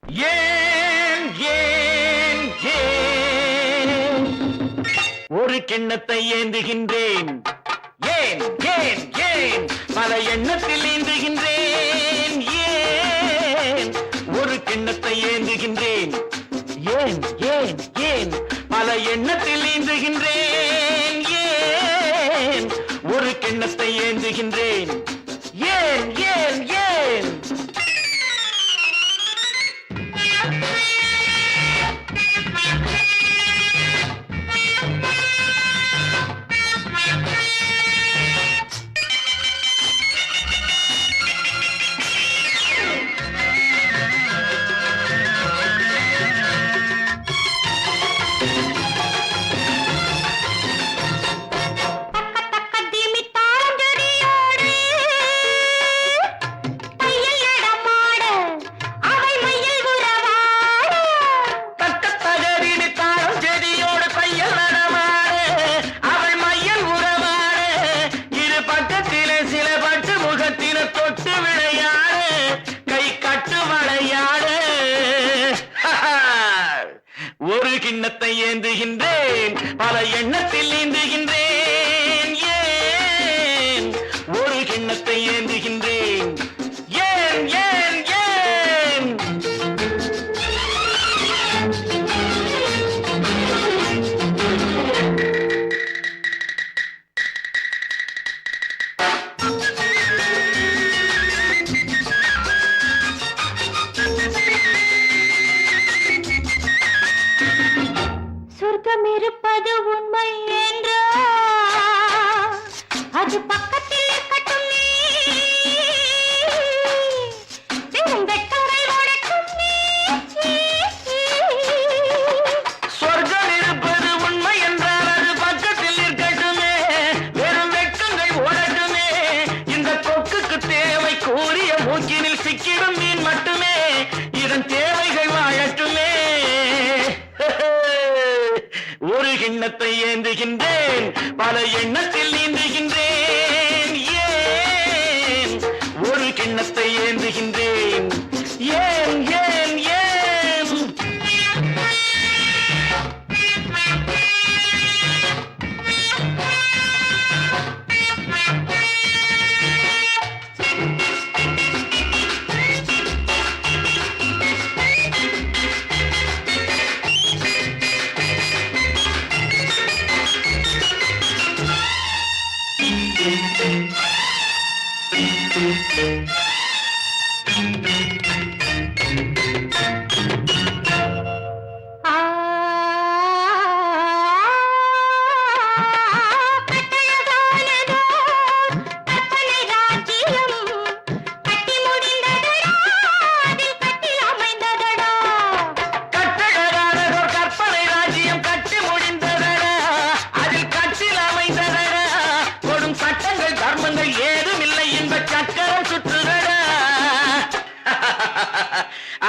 ஏன் ஏன் ஏன் ஒரு கிண்ணத்தை ஏந்துகின்றேன், ஏன் ஏன் ஏன் பல எண்ணத்தில் ஏந்துகின்றேன், ஏன் ஒரு கிண்ணத்தை ஏந்துகின்றேன், ஏன் ஏன் ஏன் பல எண்ணத்தில் ஏந்துகின்றேன், ஏன் ஒரு கிண்ணத்தை ஏந்துகின்றேன், ஏன் ஏன் ஏன் ஒரு கிண்ணத்தை ஏந்துகின்றேன், பல எண்ணத்தில் ஏந்துகின்றேன், ஏன் ஒரு கிண்ணத்தை ஏந்துகின்றேன், ஏன் ஏன் ஏன் சொர்க்கம் இருப்பது உண்மை என்றோ அது பக்கத்தில் இருக்கட்டும், சொர்க்கம் இருப்பது உண்மை என்றால் அது பக்கத்தில் இருக்கட்டுமே, வெறும் வெட்கங்கள் ஓடட்டுமே, இந்த கொக்குக்கு தேவை கூறிய மூக்கினில் சிக்கிடும் மீன் மட்டுமே, இதன் தேவைகள் வாழட்டுமே. ஒரு கிண்ணத்தை ஏந்துகின்றேன், பல எண்ணத்தில் நீந்துகின்றேன், ஏன் ஒரு கிண்ணத்தை ஏந்துகின்றேன், ஏன் ஏன் ஏன்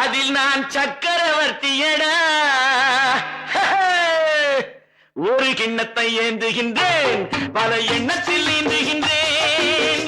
அதில் நான் சக்கரவர்த்தியடா. ஒரு கிண்ணத்தை ஏந்துகின்றேன், பல எண்ணத்தில் ஏந்துகின்றேன்.